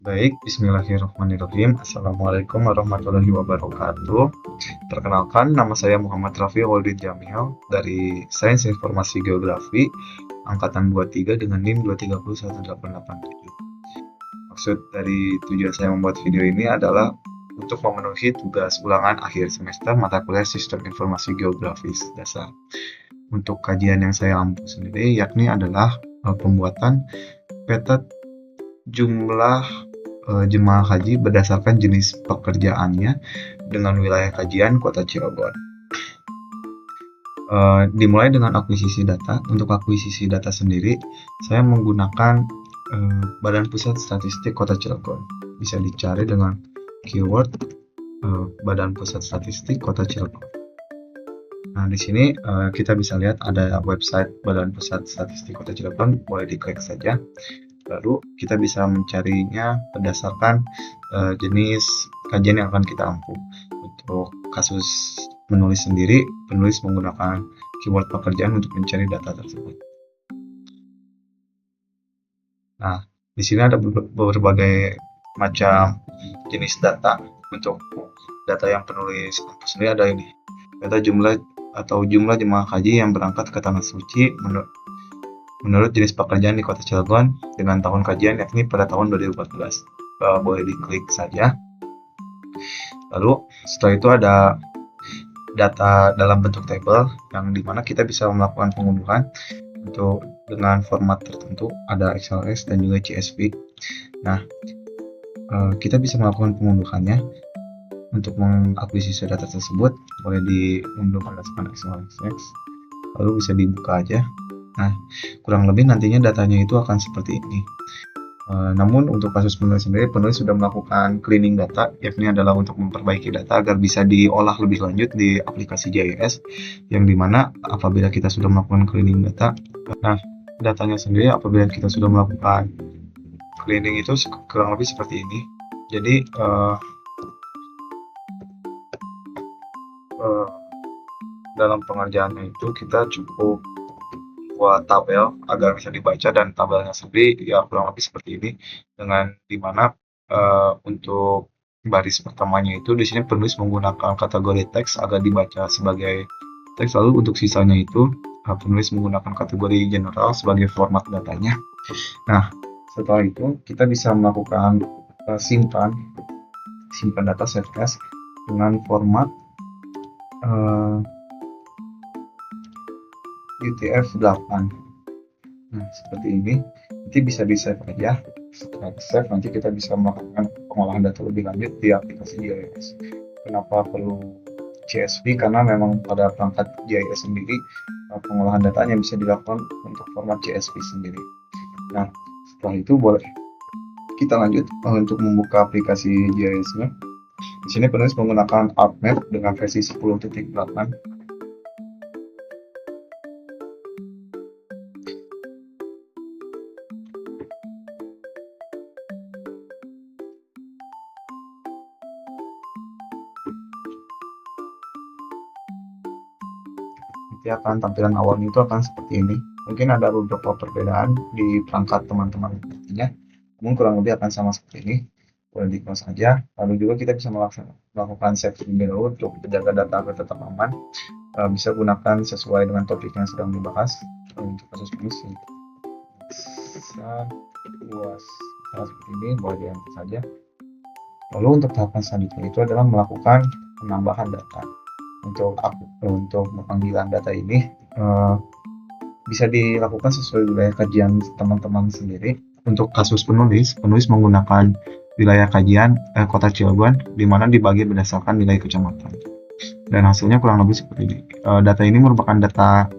Baik, bismillahirrahmanirrahim. Assalamualaikum warahmatullahi wabarakatuh. Perkenalkan, nama saya Muhammad Rafi Waldid Jamil dari Sains Informasi Geografi Angkatan 23 dengan NIM 2301887. Maksud dari tujuan saya membuat video ini adalah untuk memenuhi tugas ulangan akhir semester mata kuliah Sistem Informasi Geografis Dasar. Untuk kajian yang saya ampu sendiri yakni adalah pembuatan peta jumlah jemaah haji berdasarkan jenis pekerjaannya dengan wilayah kajian Kota Cirebon. Dimulai dengan akuisisi data. Untuk akuisisi data sendiri, saya menggunakan Badan Pusat Statistik Kota Cirebon. Bisa dicari dengan keyword Badan Pusat Statistik Kota Cirebon. Nah, di sini kita bisa lihat ada website Badan Pusat Statistik Kota Cirebon, boleh diklik saja. Lalu kita bisa mencarinya berdasarkan jenis kajian yang akan kita ampu. Untuk kasus menulis sendiri, penulis menggunakan keyword pekerjaan untuk mencari data tersebut. Nah, di sini ada berbagai macam jenis data. Untuk data yang penulis ampu sendiri ada ini. Data jumlah jemaah haji yang berangkat ke Tanah Suci menurut jenis pekerjaan di Kota Cilegon dengan tahun kajian yakni pada tahun 2014. Boleh diklik saja. Lalu setelah itu ada data dalam bentuk tabel yang dimana kita bisa melakukan pengunduhan untuk dengan format tertentu, ada XLS dan juga CSV. Nah, kita bisa melakukan pengunduhannya. Untuk mengakuisisi data tersebut boleh diunduh berdasarkan XLSX, lalu bisa dibuka aja. Nah, kurang lebih nantinya datanya itu akan seperti ini. Namun untuk kasus penulis sendiri, penulis sudah melakukan cleaning data, yakni adalah untuk memperbaiki data agar bisa diolah lebih lanjut di aplikasi GIS, yang dimana apabila kita sudah melakukan cleaning data, nah datanya sendiri apabila kita sudah melakukan cleaning itu kurang lebih seperti ini. Jadi dalam pengerjaannya itu kita cukup buat tabel agar bisa dibaca, dan tabelnya sendiri ya kurang lebih seperti ini, dengan dimana untuk baris pertamanya itu di sini penulis menggunakan kategori teks agar dibaca sebagai teks, lalu untuk sisanya itu penulis menggunakan kategori general sebagai format datanya. Nah, setelah itu kita bisa melakukan simpan data save as dengan format UTF-8. Nah, seperti ini. Nanti bisa di-save aja. Setelah di-save, nanti kita bisa melakukan pengolahan data lebih lanjut di aplikasi GIS. Kenapa perlu CSV? Karena memang pada perangkat GIS sendiri, pengolahan datanya bisa dilakukan untuk format CSV sendiri. Nah, setelah itu boleh kita lanjut untuk membuka aplikasi GIS-nya. Di sini penulis menggunakan ArcMap dengan versi 10.8. Nanti akan tampilan awalnya itu akan seperti ini. Mungkin ada beberapa perbedaan di perangkat teman-teman nantinya, namun kurang lebih akan sama seperti ini. Boleh di close saja. Lalu juga kita bisa melakukan save terlebih dahulu untuk menjaga data agar tetap aman. Bisa gunakan sesuai dengan topik yang sedang dibahas. Untuk kasus ini bisa luas seperti ini, boleh diambil saja. Lalu untuk tahapan selanjutnya itu adalah melakukan penambahan data. Untuk pemanggilan data ini bisa dilakukan sesuai wilayah kajian teman-teman sendiri. Untuk kasus penulis menggunakan wilayah kajian Kota Cilegon, di mana dibagi berdasarkan nilai kecamatan. Dan hasilnya kurang lebih seperti ini. Data ini merupakan data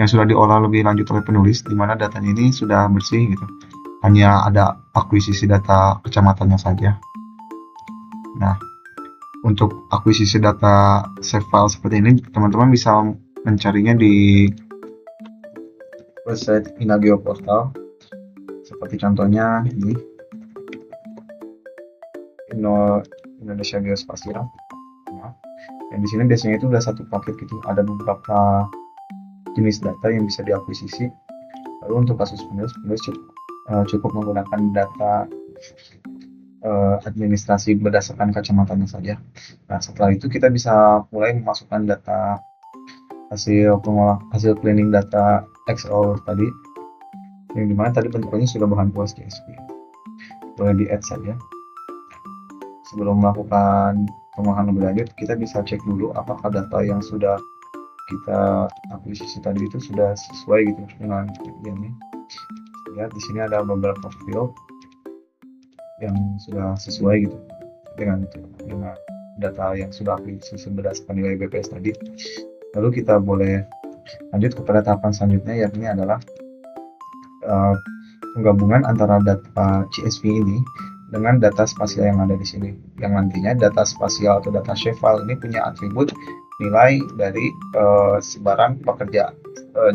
yang sudah diolah lebih lanjut oleh penulis, di mana datanya ini sudah bersih gitu. Hanya ada akuisisi data kecamatannya saja. Nah, untuk akuisisi data save file seperti ini, teman-teman bisa mencarinya di website Inageo Portal. Seperti contohnya ini, Indonesia Geospasial. Nah, dan di sini biasanya itu udah satu paket gitu. Ada beberapa jenis data yang bisa diakuisisi. Lalu untuk kasus penulis cukup menggunakan data administrasi berdasarkan kacamatannya saja. Nah, setelah itu kita bisa mulai memasukkan data hasil cleaning data Excel tadi, yang dimana tadi bentuknya sudah bahan puas CSV. Boleh di add saja. Sebelum melakukan pengolahan lebih lanjut, kita bisa cek dulu apakah data yang sudah kita akuisisi tadi itu sudah sesuai gitu dengan ini. Lihat di sini ada beberapa field yang sudah sesuai gitu dengan data yang sudah akuisisi berdasarkan nilai BPS tadi. Lalu kita boleh lanjut kepada tahapan selanjutnya, yakni adalah penggabungan antara data CSV ini dengan data spasial yang ada di sini, yang nantinya data spasial atau data shapefile ini punya atribut nilai dari sebaran pekerja,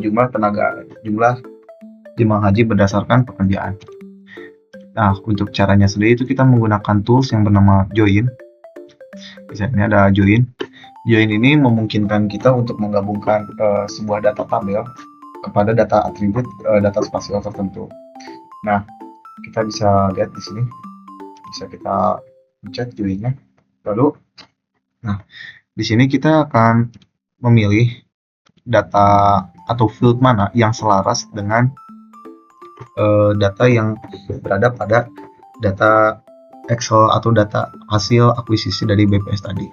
jumlah jemaah haji berdasarkan pekerjaan. Nah, untuk caranya sendiri itu kita menggunakan tools yang bernama join. Misalnya ada join. Join ini memungkinkan kita untuk menggabungkan sebuah data tabel kepada data atribut data spasial tertentu. Nah, kita bisa lihat di sini, bisa kita pencet joinnya. Lalu, nah di sini kita akan memilih data atau field mana yang selaras dengan data yang berada pada data Excel atau data hasil akuisisi dari BPS tadi.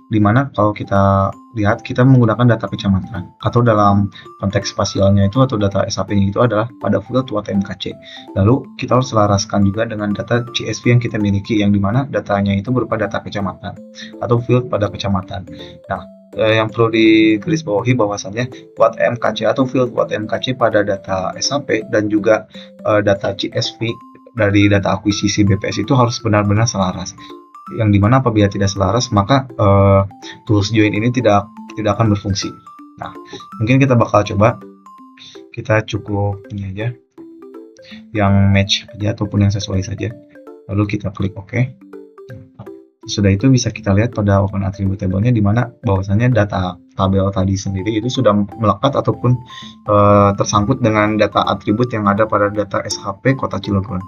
Dimana kalau kita lihat, kita menggunakan data kecamatan, atau dalam konteks spasialnya itu atau data SAP-nya itu adalah pada field WTMKC. Lalu kita harus selaraskan juga dengan data CSV yang kita miliki, yang dimana datanya itu berupa data kecamatan atau field pada kecamatan. Nah, yang perlu digarisbawahi bahwasannya WTMKC atau field WTMKC pada data SAP dan juga data CSV dari data akuisisi BPS itu harus benar-benar selaras. Yang dimana apabila tidak selaras, maka tools join ini tidak akan berfungsi. Nah, mungkin kita bakal coba, kita cukup ini aja, yang match aja ataupun yang sesuai saja. Lalu kita klik OK. Sudah itu bisa kita lihat pada open attribute table-nya, di mana bahwasannya data tabel tadi sendiri itu sudah melekat ataupun tersangkut dengan data atribut yang ada pada data SHP Kota Cilegon.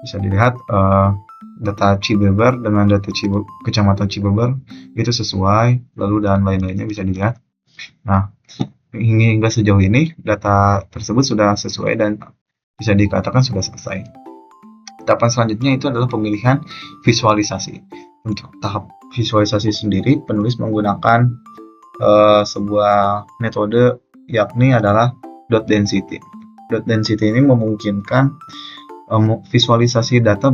Bisa dilihat data Cibeber dengan data Kecamatan Cibeber itu sesuai, lalu dan lain-lainnya bisa dilihat. Nah, hingga sejauh ini data tersebut sudah sesuai dan bisa dikatakan sudah selesai. Tahapan selanjutnya itu adalah pemilihan visualisasi. Untuk tahap visualisasi sendiri, penulis menggunakan sebuah metode, yakni adalah dot density. Dot density ini memungkinkan visualisasi data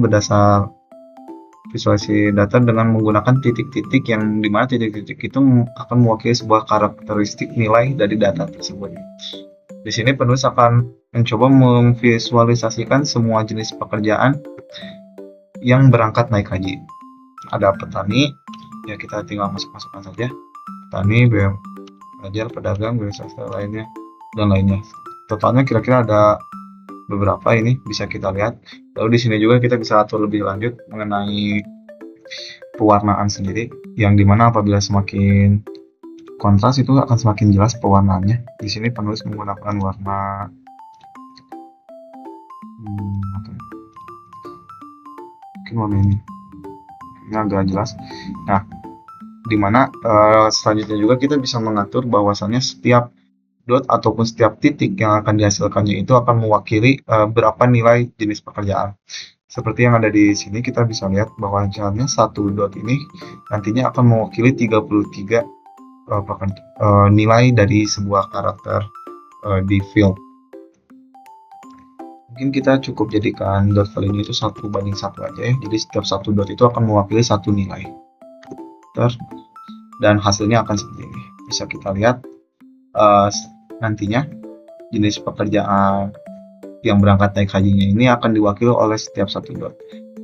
dengan menggunakan titik-titik, yang dimana titik-titik itu akan mewakili sebuah karakteristik nilai dari data tersebut. Di sini penulis akan mencoba memvisualisasikan semua jenis pekerjaan yang berangkat naik haji. Ada petani, ya kita tinggal masukkan saja. Petani, BUMN, pelajar, pedagang, wira swasta lainnya, dan lainnya. Totalnya kira-kira ada beberapa, ini bisa kita lihat. Lalu di sini juga kita bisa atur lebih lanjut mengenai pewarnaan sendiri, yang dimana apabila semakin kontras itu akan semakin jelas pewarnaannya. Di sini penulis menggunakan warna mungkin warna ini agak jelas. Nah, dimana selanjutnya juga kita bisa mengatur bahwasannya setiap dot ataupun setiap titik yang akan dihasilkannya itu akan mewakili berapa nilai jenis pekerjaan. Seperti yang ada di sini, kita bisa lihat bahwa misalnya satu dot ini nantinya akan mewakili 33 nilai dari sebuah karakter di field. Mungkin kita cukup jadikan dot value itu 1:1 aja ya. Jadi setiap satu dot itu akan mewakili satu nilai. Dan hasilnya akan seperti ini. Bisa kita lihat nantinya jenis pekerjaan yang berangkat naik hajinya ini akan diwakili oleh setiap satu dot.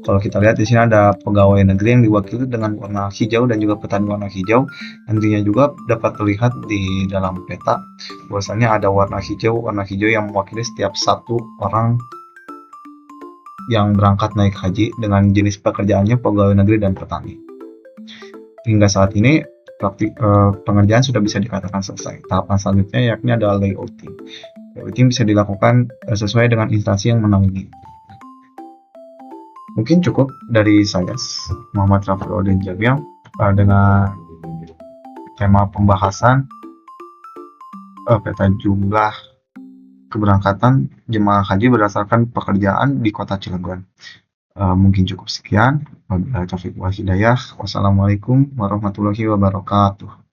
Kalau kita lihat di sini ada pegawai negeri yang diwakili dengan warna hijau dan juga petani warna hijau. Nantinya juga dapat terlihat di dalam peta bahwasanya ada warna hijau yang mewakili setiap satu orang yang berangkat naik haji dengan jenis pekerjaannya pegawai negeri dan petani. Hingga saat ini pengerjaan sudah bisa dikatakan selesai. Tahapan selanjutnya yakni adalah layouting. Layouting bisa dilakukan sesuai dengan instansi yang menaungi. Mungkin cukup dari saya, Muhammad Rafiuddin Jabiang, dengan tema pembahasan peta jumlah keberangkatan jemaah haji berdasarkan pekerjaan di Kota Cilegon. Mungkin cukup sekian. Wabillahi taufiq wal hidayah. Wassalamualaikum warahmatullahi wabarakatuh.